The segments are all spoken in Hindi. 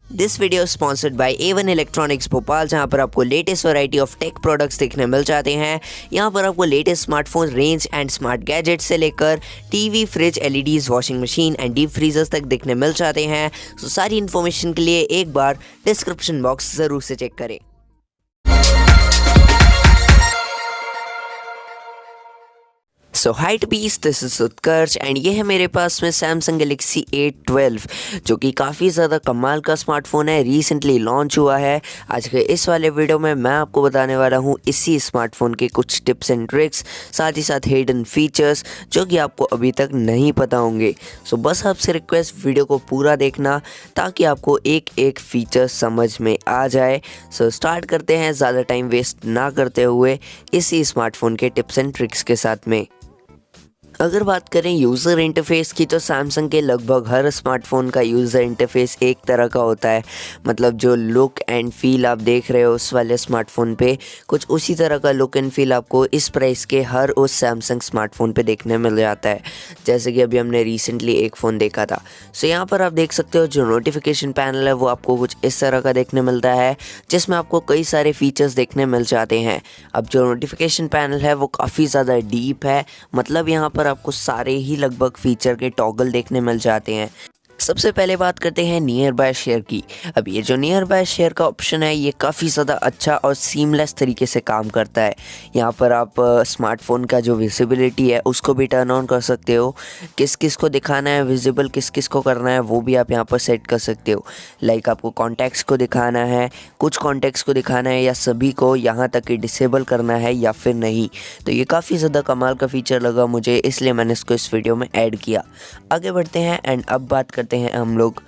This video sponsored by A1 electronics Bhopal, जहां पर आपको latest variety of tech products देखने मिल जाते हैं। यहां पर आपको latest smartphone range and smart gadgets से लेकर TV, fridge, LEDs, washing machine and deep freezers तक देखने मिल जाते हैं। तो सारी इन्फॉर्मेशन के लिए एक बार डिस्क्रिप्शन बॉक्स ज़रूर से चेक करें। सो हाय टबीज, दिस इज उत्कर्ष एंड ये है मेरे पास में सैमसंग गैलेक्सी A12 जो कि काफ़ी ज़्यादा कमाल का स्मार्टफोन है, रिसेंटली लॉन्च हुआ है। आज के इस वाले वीडियो में मैं आपको बताने वाला हूँ इसी स्मार्टफोन के कुछ टिप्स एंड ट्रिक्स, साथ ही साथ हिडन फीचर्स जो कि आपको अभी तक नहीं पता होंगे। सो बस आपसे रिक्वेस्ट, वीडियो को पूरा देखना ताकि आपको एक एक फीचर समझ में आ जाए। सो स्टार्ट करते हैं ज़्यादा टाइम वेस्ट ना करते हुए इसी स्मार्टफोन के टिप्स एंड ट्रिक्स के साथ में। अगर बात करें यूज़र इंटरफेस की, तो सैमसंग के लगभग हर स्मार्टफोन का यूज़र इंटरफेस एक तरह का होता है। मतलब जो लुक एंड फील आप देख रहे हो उस वाले स्मार्टफोन पे, कुछ उसी तरह का लुक एंड फील आपको इस प्राइस के हर उस सैमसंग स्मार्टफोन पे देखने मिल जाता है। जैसे कि अभी हमने रिसेंटली एक फ़ोन देखा था। सो यहाँ पर आप देख सकते हो जो नोटिफिकेशन पैनल है वो आपको कुछ इस तरह का देखने मिलता है, जिसमें आपको कई सारे फीचर्स देखने मिल जाते हैं। अब जो नोटिफिकेशन पैनल है वो काफ़ी ज़्यादा डीप है, मतलब यहाँ पर आपको सारे ही लगभग फीचर के टॉगल देखने मिल जाते हैं। सबसे पहले बात करते हैं नियर बाय शेयर की। अब ये जो नियर बाय शेयर का ऑप्शन है ये काफ़ी ज़्यादा अच्छा और सीमलेस तरीके से काम करता है। यहाँ पर आप स्मार्टफोन का जो विजिबिलिटी है उसको भी टर्न ऑन कर सकते हो। किस किस को दिखाना है विजिबल, किस किस को करना है वो भी आप यहाँ पर सेट कर सकते हो। लाइक आपको कॉन्टैक्ट्स को दिखाना है, कुछ कॉन्टैक्ट्स को दिखाना है, या सभी को, यहाँ तक कि डिसेबल करना है या फिर नहीं। तो ये काफ़ी ज़्यादा कमाल का फीचर लगा मुझे, इसलिए मैंने इसको इस वीडियो में ऐड किया। आगे बढ़ते हैं एंड अब बात करते हैं हम लोग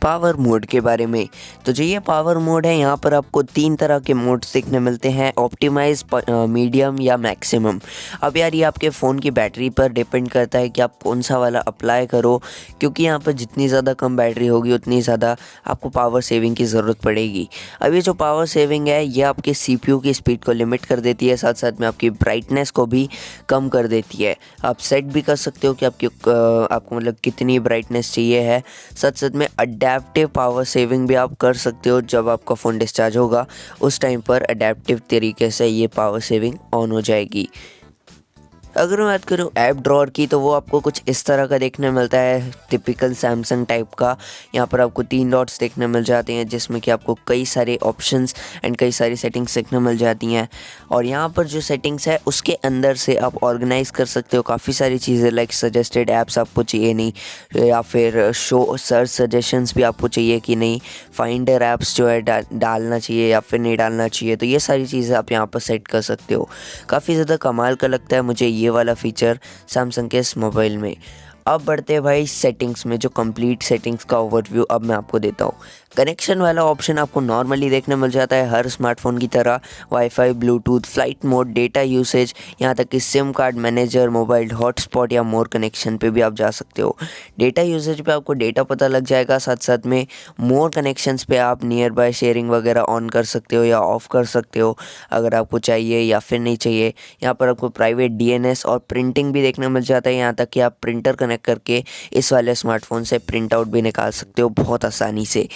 पावर मोड के बारे में। तो जो ये पावर मोड है, यहाँ पर आपको 3 तरह के मोड्स देखने मिलते हैं, ऑप्टिमाइज, मीडियम या मैक्सिमम। अब यार ये आपके फ़ोन की बैटरी पर डिपेंड करता है कि आप कौन सा वाला अप्लाई करो, क्योंकि यहाँ पर जितनी ज़्यादा कम बैटरी होगी उतनी ज़्यादा आपको पावर सेविंग की ज़रूरत पड़ेगी। अब ये जो पावर सेविंग है ये आपके CPU की स्पीड को लिमिट कर देती है, साथ साथ में आपकी ब्राइटनेस को भी कम कर देती है। आप सेट भी कर सकते हो कि आपको मतलब कितनी ब्राइटनेस चाहिए है। साथ साथ में अडेप्टिव पावर सेविंग भी आप कर सकते हो। जब आपका फ़ोन डिस्चार्ज होगा उस टाइम पर अडेप्टिव तरीके से ये पावर सेविंग ऑन हो जाएगी। अगर मैं बात करूँ ऐप ड्रॉअर की, तो वो आपको कुछ इस तरह का देखने मिलता है, टिपिकल सैमसंग टाइप का। यहाँ पर आपको 3 डॉट्स देखने मिल जाते हैं, जिसमें कि आपको कई सारे ऑप्शंस एंड कई सारी सेटिंग्स देखने मिल जाती हैं। और यहाँ पर जो सेटिंग्स है उसके अंदर से आप ऑर्गेनाइज़ कर सकते हो काफ़ी सारी चीज़ें, लाइक सजेस्टेड ऐप्स आपको चाहिए नहीं, या फिर शो सर्च सजेशंस भी आपको चाहिए कि नहीं, फाइंडर ऐप्स जो है डालना चाहिए या फिर नहीं डालना चाहिए। तो ये सारी चीज़ें आप यहाँ पर सेट कर सकते हो। काफ़ी ज़्यादा कमाल का लगता है मुझे ये वाला फीचर सैमसंग के इस मोबाइल में। अब बढ़ते हैं भाई सेटिंग्स में, जो कंप्लीट सेटिंग्स का ओवरव्यू अब मैं आपको देता हूँ। कनेक्शन वाला ऑप्शन आपको नॉर्मली देखने मिल जाता है हर स्मार्टफोन की तरह, wifi, Bluetooth, flight mode, data usage, यहाँ तक कि SIM card manager, mobile hotspot या मोर कनेक्शन पे भी आप जा सकते हो। डेटा यूसेज पे आपको डेटा पता लग जाएगा, साथ साथ में मोर कनेक्शंस पे आप नियर बाय शेयरिंग वगैरह ऑन कर सकते हो या ऑफ़ कर सकते हो अगर आपको चाहिए या फिर नहीं चाहिए। यहाँ पर आपको प्राइवेट DNS और प्रिंटिंग भी देखने मिल जाता है, यहाँ तक कि आप प्रिंटर कनेक्ट करके इस वाले स्मार्टफोन से प्रिंट आउट भी निकाल सकते हो बहुत आसानी से।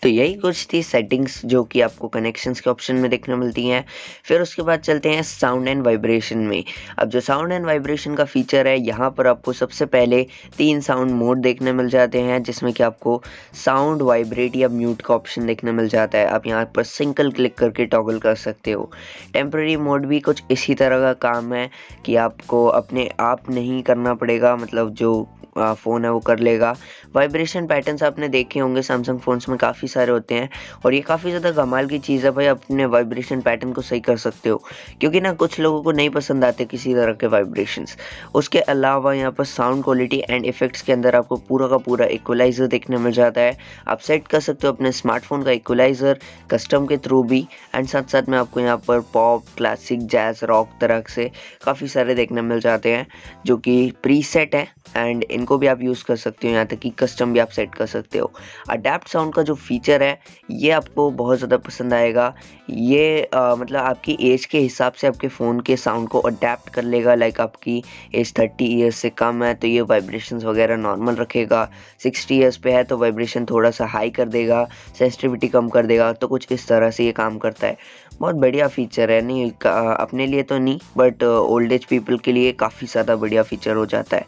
तो यही कुछ थी सेटिंग्स जो कि आपको कनेक्शंस के ऑप्शन में देखने मिलती हैं। फिर उसके बाद चलते हैं साउंड एंड वाइब्रेशन में। अब जो साउंड एंड वाइब्रेशन का फीचर है, यहाँ पर आपको सबसे पहले 3 साउंड मोड देखने मिल जाते हैं, जिसमें कि आपको साउंड, वाइब्रेट या म्यूट का ऑप्शन देखने मिल जाता है। आप यहाँ पर सिंगल क्लिक करके टॉगल कर सकते हो। टेम्पररी मोड भी कुछ इसी तरह का काम है कि आपको अपने आप नहीं करना पड़ेगा, मतलब जो फ़ोन है वो कर लेगा। वाइब्रेशन पैटर्न्स आपने देखे होंगे सैमसंग फ़ोन्स में काफ़ी सारे होते हैं, और ये काफ़ी ज़्यादा कमाल की चीज़ है भाई, अपने वाइब्रेशन पैटर्न को सही कर सकते हो, क्योंकि ना कुछ लोगों को नहीं पसंद आते किसी तरह के वाइब्रेशंस। उसके अलावा यहाँ पर साउंड क्वालिटी एंड इफेक्ट्स के अंदर आपको पूरा का पूरा इक्वलाइज़र देखने मिल जाता है। आप सेट कर सकते हो अपने स्मार्टफोन का इक्वलाइज़र कस्टम के थ्रू भी, एंड साथ साथ में आपको यहाँ पर पॉप, क्लासिक, जैज़, रॉक तरह से काफ़ी सारे देखने मिल जाते हैं जो कि प्रीसेट है, एंड इनको भी आप यूज़ कर सकते हो, यहाँ तक कि कस्टम भी आप सेट कर सकते हो। अडैप्ट साउंड का जो फीचर है ये आपको बहुत ज़्यादा पसंद आएगा। ये मतलब आपकी एज के हिसाब से आपके फ़ोन के साउंड को अडैप्ट कर लेगा। लाइक आपकी एज 30 ईयर्स से कम है तो ये वाइब्रेशंस वगैरह नॉर्मल रखेगा, 60 ईयर्स पे है तो वाइब्रेशन थोड़ा सा हाई कर देगा, सेंसिटिविटी कम कर देगा। तो कुछ इस तरह से ये काम करता है। बहुत बढ़िया फीचर है, नहीं अपने लिए तो नहीं बट ओल्ड एज पीपल के लिए काफ़ी ज़्यादा बढ़िया फीचर हो जाता है।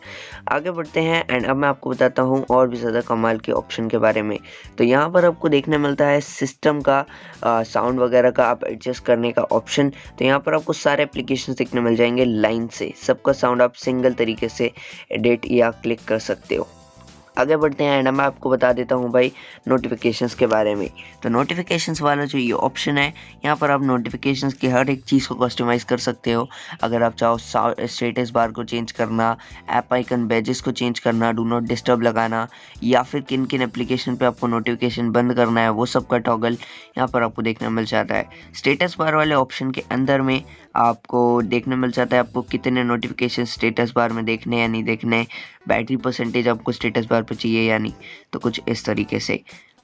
आगे बढ़ते हैं एंड अब मैं आपको बताता हूँ और भी ज़्यादा कमाल के ऑप्शन के बारे में। तो यहाँ पर आपको देखने मिलता है सिस्टम का साउंड वगैरह का आप एडजस्ट करने का ऑप्शन। तो यहाँ पर आपको सारे एप्लीकेशन देखने मिल जाएंगे लाइन से, सबका साउंड आप सिंगल तरीके से एडिट या क्लिक कर सकते हो। आगे बढ़ते हैं एंड मैं आपको बता देता हूँ भाई नोटिफिकेशंस के बारे में। तो नोटिफिकेशंस वाला जो ये ऑप्शन है, यहाँ पर आप नोटिफिकेशंस की हर एक चीज़ को कस्टमाइज़ कर सकते हो। अगर आप चाहो स्टेटस बार को चेंज करना, ऐप आइकन बैजेस को चेंज करना, डू नॉट डिस्टर्ब लगाना, या फिर किन किन एप्लीकेशन पे आपको नोटिफिकेशन बंद करना है, वो सब का टॉगल यहाँ पर आपको देखने मिल जाता है। स्टेटस बार वाले ऑप्शन के अंदर में आपको देखने मिल जाता है आपको कितने नोटिफिकेशन स्टेटस बार में देखने या नहीं देखने, बैटरी परसेंटेज आपको स्टेटस बार पर चाहिए या नहीं। तो कुछ इस तरीके से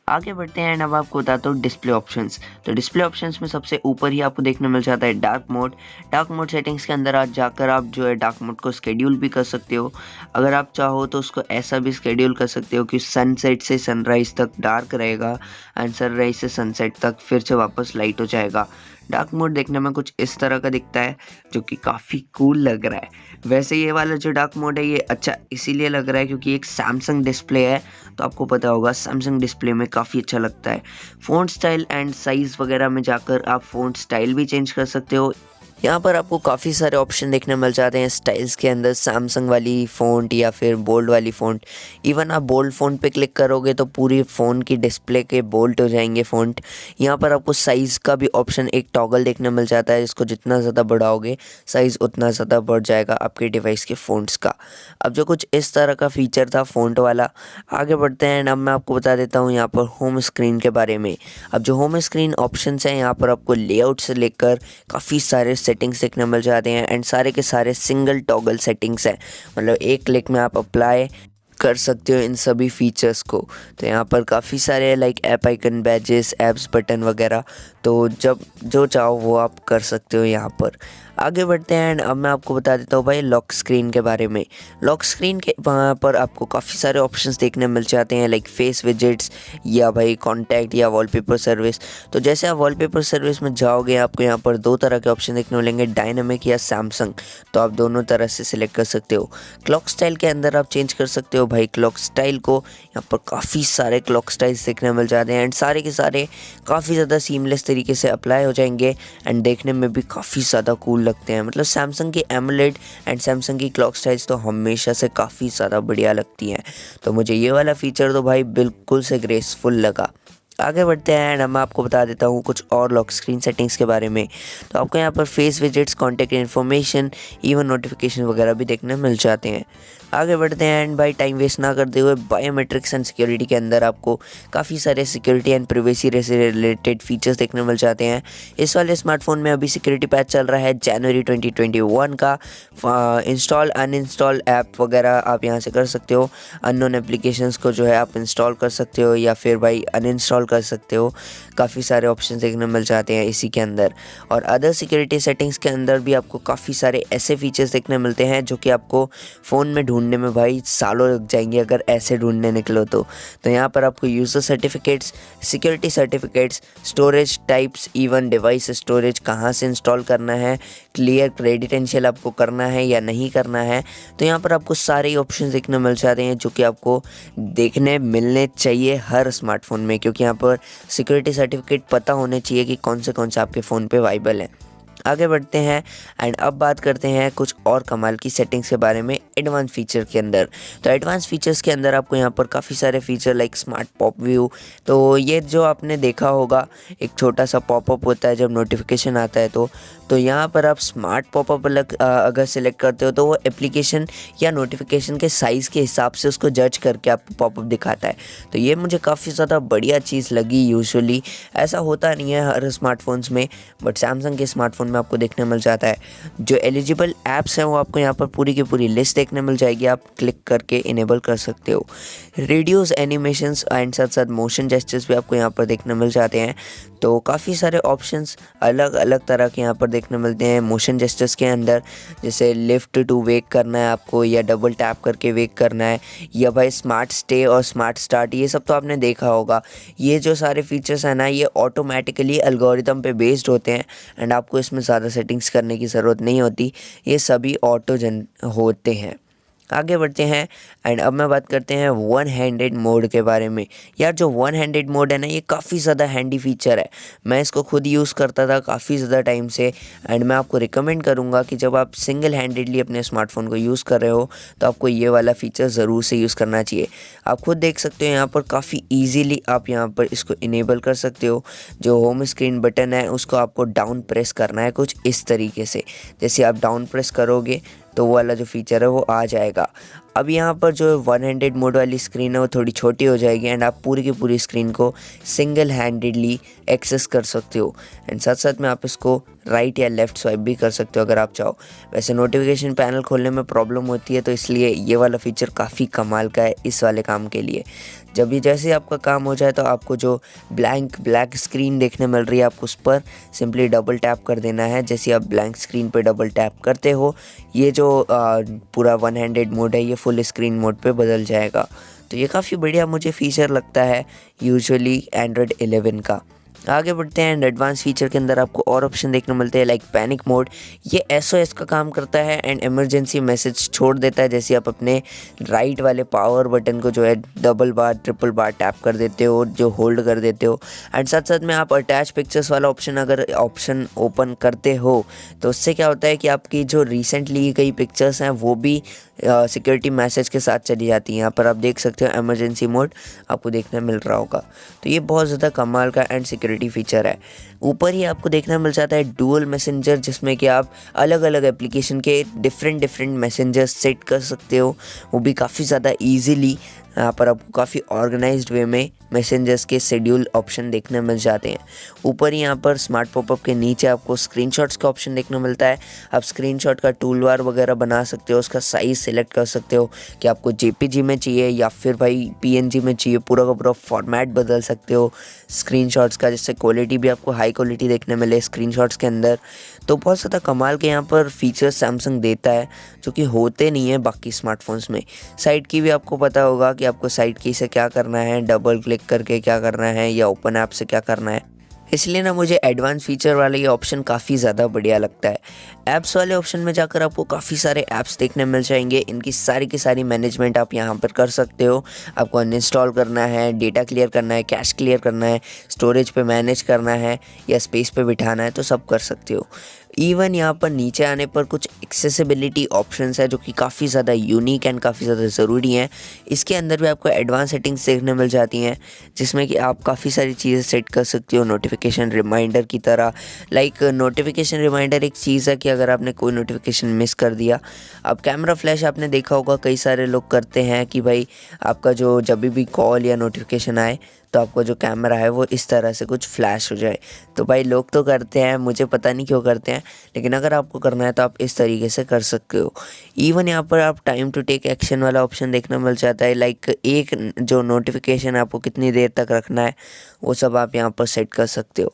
आगे बढ़ते हैं एंड अब आपको बताता हूँ डिस्प्ले ऑप्शंस। तो डिस्प्ले ऑप्शंस में सबसे ऊपर ही आपको देखने मिल जाता है dark mode. Dark mode settings के अंदर आज जाकर आप जो है डार्क मोड को शेड्यूल भी कर सकते हो। अगर आप चाहो तो उसको ऐसा भी शेड्यूल कर सकते हो कि सनसेट से सनराइज़ तक डार्क रहेगा एंड सनराइज से सनसेट तक फिर से वापस लाइट हो जाएगा। डार्क मोड देखने में कुछ इस तरह का दिखता है जो कि काफ़ी कूल लग रहा है। वैसे ये वाला जो डार्क मोड है ये अच्छा इसीलिए लग रहा है क्योंकि एक सैमसंग डिस्प्ले है, तो आपको पता होगा सैमसंग डिस्प्ले में काफ़ी अच्छा लगता है। फ़ॉन्ट स्टाइल एंड साइज़ वगैरह में जाकर आप फ़ॉन्ट स्टाइल भी चेंज कर सकते हो। यहाँ पर आपको काफ़ी सारे ऑप्शन देखने मिल जाते हैं स्टाइल्स के अंदर, सैमसंग वाली फ़ॉन्ट या फिर बोल्ड वाली फ़ॉन्ट। इवन आप बोल्ड फ़ॉन्ट पे क्लिक करोगे तो पूरी फ़ोन की डिस्प्ले के बोल्ड हो जाएंगे फ़ॉन्ट। यहाँ पर आपको साइज़ का भी ऑप्शन एक टॉगल देखने मिल जाता है, जिसको जितना ज़्यादा बढ़ाओगे साइज़ उतना ज़्यादा बढ़ जाएगा आपके डिवाइस के फ़ॉन्ट्स का। अब जो कुछ इस तरह का फ़ीचर था फ़ॉन्ट वाला। आगे बढ़ते हैं अब मैं आपको बता देता हूँ यहाँ पर होम स्क्रीन के बारे में। अब जो होम स्क्रीन ऑप्शंस हैं यहाँ पर आपको लेआउट से लेकर काफ़ी सारे सेटिंग्स देखने मिल जाते हैं एंड सारे के सारे सिंगल टॉगल सेटिंग्स हैं, मतलब एक क्लिक में आप अप्लाई कर सकते हो इन सभी फीचर्स को। तो यहाँ पर काफ़ी सारे like app icon badges, apps button वगैरह, तो जब जो चाहो वो आप कर सकते हो यहाँ पर। आगे बढ़ते हैं एंड अब मैं आपको बता देता हूँ भाई लॉक स्क्रीन के बारे में। लॉक स्क्रीन के वहाँ पर आपको काफ़ी सारे ऑप्शंस देखने मिल जाते हैं लाइक फेस विजेट्स या भाई कॉन्टैक्ट या वॉलपेपर सर्विस। तो जैसे आप वॉलपेपर सर्विस में जाओगे आपको यहाँ पर दो तरह के ऑप्शन देखने मिलेंगे, डायनामिक या सैमसंग। तो आप दोनों तरह से सिलेक्ट कर सकते हो। क्लॉक स्टाइल के अंदर आप चेंज कर सकते हो भाई क्लॉक स्टाइल को। यहाँ पर काफ़ी सारे क्लॉक स्टाइल्स देखने मिल जाते हैं एंड सारे के सारे काफ़ी ज़्यादा सीमलेस तरीके से अप्लाई हो जाएंगे एंड देखने में भी काफ़ी ज़्यादा कूल लगते हैं। मतलब सैमसंग की एमोलेड एंड सैमसंग की क्लॉक स्टाइल्स तो हमेशा से काफ़ी ज़्यादा बढ़िया लगती हैं। तो मुझे ये वाला फीचर तो भाई बिल्कुल से ग्रेसफुल लगा। आगे बढ़ते हैं एंड मैं आपको बता देता हूँ कुछ और लॉक स्क्रीन सेटिंग्स के बारे में। तो आपको यहाँ पर face widgets, contact information, even notification वगैरह भी देखने मिल जाते हैं। आगे बढ़ते हैं एंड भाई टाइम वेस्ट ना करते हुए बायोमेट्रिक्स एंड सिक्योरिटी के अंदर आपको काफ़ी सारे सिक्योरिटी एंड प्रिवेसी से रिलेटेड फीचर्स देखने मिल जाते हैं। इस वाले स्मार्टफोन में अभी सिक्योरिटी पैच चल रहा है जनवरी 2021 का। इंस्टॉल अनइंस्टॉल ऐप वगैरह आप यहाँ से कर सकते हो। अननोन एप्लीकेशंस को जो है आप इंस्टॉल कर सकते हो या फिर भाई अनइंस्टॉल कर सकते हो। काफ़ी सारे ऑप्शन देखने मिल जाते हैं इसी के अंदर। और अदर सिक्योरिटी सेटिंग्स के अंदर भी आपको काफ़ी सारे ऐसे फीचर्स देखने मिलते हैं जो कि आपको फ़ोन में ढूंढने में भाई सालों लग जाएंगे अगर ऐसे ढूंढने निकलो तो। यहाँ पर आपको user certificates, security certificates, storage types, even device storage कहाँ से इंस्टॉल करना है, क्लियर क्रेडेंशियल आपको करना है या नहीं करना है। तो यहाँ पर आपको सारे ऑप्शन देखने मिल जाते हैं जो कि आपको देखने मिलने चाहिए हर स्मार्टफोन में, क्योंकि यहाँ पर सिक्योरिटी सर्टिफिकेट पता होने चाहिए कि कौन से आपके फ़ोन पे वाइबल है। आगे बढ़ते हैं एंड अब बात करते हैं कुछ और कमाल की सेटिंग्स के बारे में एडवांस फीचर के अंदर। तो एडवांस फीचर्स के अंदर आपको यहाँ पर काफ़ी सारे feature like smart pop view. तो ये जो आपने देखा होगा एक छोटा सा पॉपअप होता है जब नोटिफिकेशन आता है तो यहाँ पर आप स्मार्ट पॉपअप अगर सिलेक्ट करते हो तो वो एप्लीकेशन या नोटिफिकेशन के साइज़ के हिसाब से उसको जज करके आपको पॉपअप दिखाता है। तो ये मुझे काफ़ी ज़्यादा बढ़िया चीज़ लगी। यूजुअली ऐसा होता नहीं है हर स्मार्टफोन्स में, बट सैमसंग के स्मार्टफोन में आपको देखने मिल जाता है। जो एलिजिबल ऐप्स हैं वो आपको यहाँ पर पूरी की पूरी लिस्ट देखने मिल जाएगी, आप क्लिक करके इनेबल कर सकते हो। रेडियोस, एनिमेशंस एंड साथ साथ मोशन जेस्चर्स भी आपको यहाँ पर देखने मिल जाते हैं। तो काफ़ी सारे ऑप्शंस अलग अलग तरह के यहाँ पर देखने मिलते हैं मोशन जेस्चर्स के अंदर, जैसे लिफ्ट टू वेक करना है आपको, या डबल टैप करके वेक करना है, या भाई स्मार्ट स्टे और स्मार्ट स्टार्ट, ये सब तो आपने देखा होगा। ये जो सारे फीचर्स हैं ना, ये ऑटोमेटिकली एल्गोरिदम पे बेस्ड होते हैं एंड आपको इसमें ज़्यादा सेटिंग्स करने की ज़रूरत नहीं होती, ये सभी ऑटो जन होते हैं। आगे बढ़ते हैं एंड अब मैं बात करते हैं वन हैंडेड मोड के बारे में। यार जो वन हैंडेड मोड है ना, ये काफ़ी ज़्यादा हैंडी फीचर है। मैं इसको खुद यूज़ करता था काफ़ी ज़्यादा टाइम से एंड मैं आपको रिकमेंड करूँगा कि जब आप सिंगल हैंडेडली अपने स्मार्टफोन को यूज़ कर रहे हो तो आपको ये वाला फीचर ज़रूर से यूज़ करना चाहिए। आप खुद देख सकते हो यहाँ पर काफ़ी ईजीली आप यहाँ पर इसको इनेबल कर सकते हो। जो होम स्क्रीन बटन है उसको आपको डाउन प्रेस करना है कुछ इस तरीके से। जैसे आप डाउन प्रेस करोगे तो वो वाला जो फीचर है वो आ जाएगा। अब यहाँ पर जो वन हैंडेड मोड वाली स्क्रीन है वो थोड़ी छोटी हो जाएगी एंड आप पूरी की पूरी स्क्रीन को सिंगल हैंडेडली एक्सेस कर सकते हो एंड साथ साथ में आप इसको राइट या लेफ़्ट स्वाइप भी कर सकते हो अगर आप चाहो। वैसे नोटिफिकेशन पैनल खोलने में प्रॉब्लम होती है, तो इसलिए ये वाला फीचर काफ़ी कमाल का है इस वाले काम के लिए। जब भी जैसे आपका काम हो जाए तो आपको जो ब्लैक स्क्रीन देखने मिल रही है, आपको उस पर सिंपली डबल टैप कर देना है। जैसे आप ब्लैंक स्क्रीन पे डबल टैप करते हो, ये जो पूरा वन हैंडेड मोड है ये फुल स्क्रीन मोड पे बदल जाएगा। तो ये काफ़ी बढ़िया मुझे फीचर लगता है यूजुअली एंड्रॉयड 11 का। आगे बढ़ते हैं एंड एडवांस फीचर के अंदर आपको और ऑप्शन देखने मिलते हैं लाइक पैनिक मोड। ये SOS का काम करता है एंड इमरजेंसी मैसेज छोड़ देता है। जैसे आप अपने राइट वाले पावर बटन को जो है डबल बार ट्रिपल बार टैप कर देते हो, जो होल्ड कर देते हो एंड साथ साथ में आप अटैच पिक्चर्स वाला अगर ऑप्शन ओपन करते हो तो उससे क्या होता है कि आपकी जो रिसेंटली ली गई पिक्चर्स हैं वो भी सिक्योरिटी मैसेज के साथ चली जाती है। यहाँ पर आप देख सकते हो इमरजेंसी मोड आपको देखने मिल रहा होगा। तो ये बहुत ज़्यादा कमाल का एंड सिक्योरिटी फीचर है। ऊपर ही आपको देखने मिल जाता है डुअल मैसेंजर, जिसमें कि आप अलग अलग एप्लीकेशन के डिफरेंट मैसेंजर्स सेट कर सकते हो, वो भी काफ़ी ज़्यादा ईजीली। यहाँ पर आपको काफ़ी ऑर्गेनाइज्ड वे में मैसेंजर्स के शेड्यूल ऑप्शन देखने मिल जाते हैं। ऊपर ही यहाँ पर स्मार्ट पॉपअप के नीचे आपको स्क्रीनशॉट्स का ऑप्शन देखने मिलता है। आप स्क्रीनशॉट का टूल बार वगैरह बना सकते हो, उसका साइज़ सेलेक्ट कर सकते हो कि आपको JPG में चाहिए या फिर भाई PNG में चाहिए, पूरा का पूरा फॉर्मेट बदल सकते हो स्क्रीनशॉट्स का, जिससे क्वालिटी भी आपको हाई क्वालिटी देखने मिले स्क्रीनशॉट्स के अंदर। तो बहुत ज़्यादा कमाल के यहाँ पर फीचर्स सैमसंग देता है जो कि होते नहीं है बाकी स्मार्टफोन्स में। साइड की भी आपको पता होगा कि आपको साइड की से क्या करना है, डबल क्लिक करके क्या करना है या ओपन ऐप से क्या करना है। इसलिए ना मुझे एडवांस फीचर वाला ये ऑप्शन काफ़ी ज़्यादा बढ़िया लगता है। ऐप्स वाले ऑप्शन में जाकर आपको काफ़ी सारे ऐप्स देखने मिल जाएंगे। इनकी सारी की सारी मैनेजमेंट आप यहाँ पर कर सकते हो। आपको अनइंस्टॉल करना है, डेटा क्लियर करना है, कैश क्लियर करना है, स्टोरेज पे मैनेज करना है या स्पेस पे बिठाना है, तो सब कर सकते हो। इवन यहाँ पर नीचे आने पर कुछ एक्सेसिबिलिटी ऑप्शंस है जो कि काफ़ी ज़्यादा यूनिक एंड काफ़ी ज़्यादा ज़रूरी हैं। इसके अंदर भी आपको एडवांस सेटिंग्स देखने मिल जाती हैं, जिसमें कि आप काफ़ी सारी चीज़ें सेट कर सकते हो नोटिफिकेशन रिमाइंडर की तरह। लाइक नोटिफिकेशन रिमाइंडर एक चीज़ है कि अगर आपने कोई नोटिफिकेशन मिस कर दिया, अब कैमरा फ्लैश आपने देखा होगा कई सारे लोग करते हैं कि भाई आपका जो जब भी कॉल या नोटिफिकेशन आए तो आपका जो कैमरा है वो इस तरह से कुछ फ्लैश हो जाए। तो भाई लोग तो करते हैं, मुझे पता नहीं क्यों करते हैं, लेकिन अगर आपको करना है तो आप इस तरीके से कर सकते हो। इवन यहाँ पर आप टाइम टू टेक एक्शन वाला ऑप्शन देखने मिल जाता है। लाइक एक जो नोटिफिकेशन आपको कितनी देर तक रखना है वो सब आप यहाँ पर सेट कर सकते हो।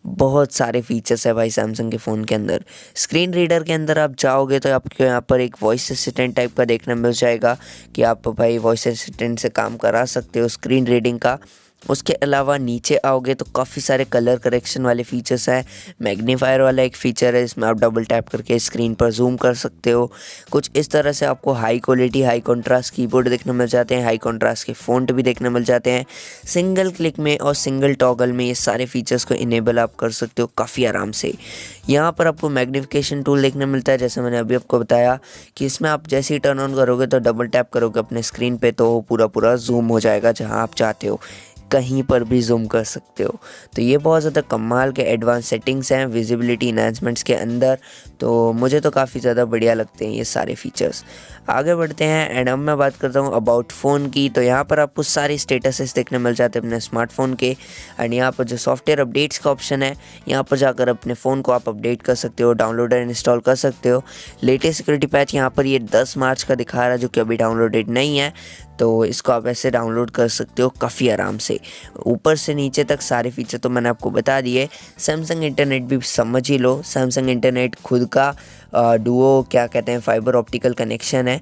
बहुत सारे फीचर्स है भाई सैमसंग के फ़ोन के अंदर। स्क्रीन रीडर के अंदर आप जाओगे तो आपको यहाँ पर एक वॉइस असिस्टेंट टाइप का देखने मिल जाएगा कि आप भाई वॉइस असिस्टेंट से काम करा सकते हो स्क्रीन रीडिंग का। उसके अलावा नीचे आओगे तो काफ़ी सारे कलर करेक्शन वाले फीचर्स हैं। मैग्नीफायर वाला एक फ़ीचर है, इसमें आप डबल टैप करके स्क्रीन पर जूम कर सकते हो। कुछ इस तरह से आपको high quality high contrast keyboard देखने मिल जाते हैं, हाई कंट्रास्ट के फ़ॉन्ट भी देखने मिल जाते हैं। सिंगल क्लिक में और सिंगल टॉगल में ये सारे फीचर्स को इनेबल आप कर सकते हो काफ़ी आराम से। यहाँ पर आपको मैग्नीफिकेशन टूल देखने मिलता है, जैसे मैंने अभी आपको बताया कि इसमें आप जैसे ही टर्न ऑन करोगे तो डबल टैप करोगे अपने स्क्रीन पे तो पूरा जूम हो जाएगा जहाँ आप चाहते हो, कहीं पर भी जूम कर सकते हो। तो ये बहुत ज़्यादा कमाल के एडवांस सेटिंग्स हैं विजिबिलिटी इन्हांसमेंट्स के अंदर। तो मुझे तो काफ़ी ज़्यादा बढ़िया लगते हैं ये सारे फीचर्स। आगे बढ़ते हैं एंड अब मैं बात करता हूँ अबाउट फ़ोन की। तो यहाँ पर आपको सारे स्टेटसेस देखने मिल जाते हैं अपने स्मार्टफोन के। एंड यहाँ पर जो सॉफ्टवेयर अपडेट्स का ऑप्शन है, यहाँ पर जाकर अपने फ़ोन को आप अपडेट कर सकते हो, डाउनलोड एंड इंस्टॉल कर सकते हो। लेटेस्ट सिक्योरिटी पैच यहाँ पर ये 10 मार्च का दिखा रहा है, जो कि अभी डाउनलोडेड नहीं है, तो इसको आप ऐसे डाउनलोड कर सकते हो काफ़ी आराम से। ऊपर से नीचे तक सारे फीचर तो मैंने आपको बता दिए। सैमसंग इंटरनेट भी समझ ही लो, सैमसंग इंटरनेट खुद का डुओ क्या कहते हैं फाइबर ऑप्टिकल कनेक्शन है,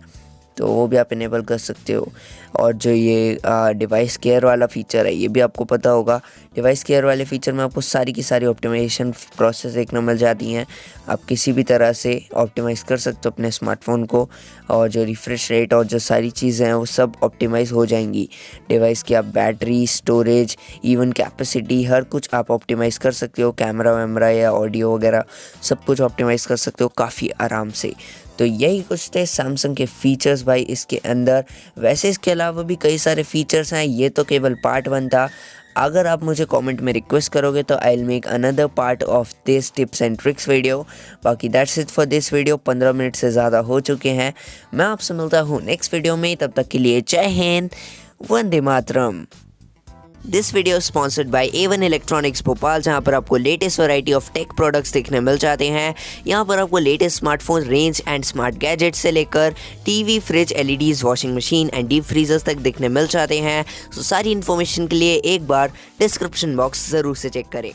तो वो भी आप इनेबल कर सकते हो। और जो ये डिवाइस केयर वाला फ़ीचर है, ये भी आपको पता होगा। डिवाइस केयर वाले फ़ीचर में आपको सारी की सारी ऑप्टिमाइजेशन प्रोसेस देखने मिल जाती हैं। आप किसी भी तरह से ऑप्टिमाइज़ कर सकते हो अपने स्मार्टफोन को, और जो रिफ्रेश रेट और जो सारी चीज़ें हैं वो सब ऑप्टिमाइज़ हो जाएंगी। डिवाइस की आप बैटरी, स्टोरेज, इवन कैपेसिटी, हर कुछ आप ऑप्टिमाइज़ कर सकते हो। कैमरा वैमरा या ऑडियो वगैरह सब कुछ ऑप्टिमाइज़ कर सकते हो काफ़ी आराम से। तो यही कुछ थे सैमसंग के फीचर्स भाई इसके अंदर। वैसे इसके अलावा भी कई सारे फीचर्स हैं, ये तो केवल पार्ट 1 था। अगर आप मुझे कमेंट में रिक्वेस्ट करोगे तो I will make another part of this tips and tricks video. बाकी that's it for this video. 15 minute से ज़्यादा हो चुके हैं। मैं आपसे मिलता हूँ नेक्स्ट वीडियो में, तब तक के लिए जय Hind, Vande Mataram. This video sponsored by A1 electronics Bhopal, जहां पर आपको latest variety of tech products देखने मिल जाते हैं। यहां पर आपको latest smartphone range and smart gadgets से लेकर TV, fridge, LEDs, washing machine and deep freezers तक देखने मिल जाते हैं। तो सारी इन्फॉर्मेशन के लिए एक बार डिस्क्रिप्शन बॉक्स ज़रूर से चेक करें।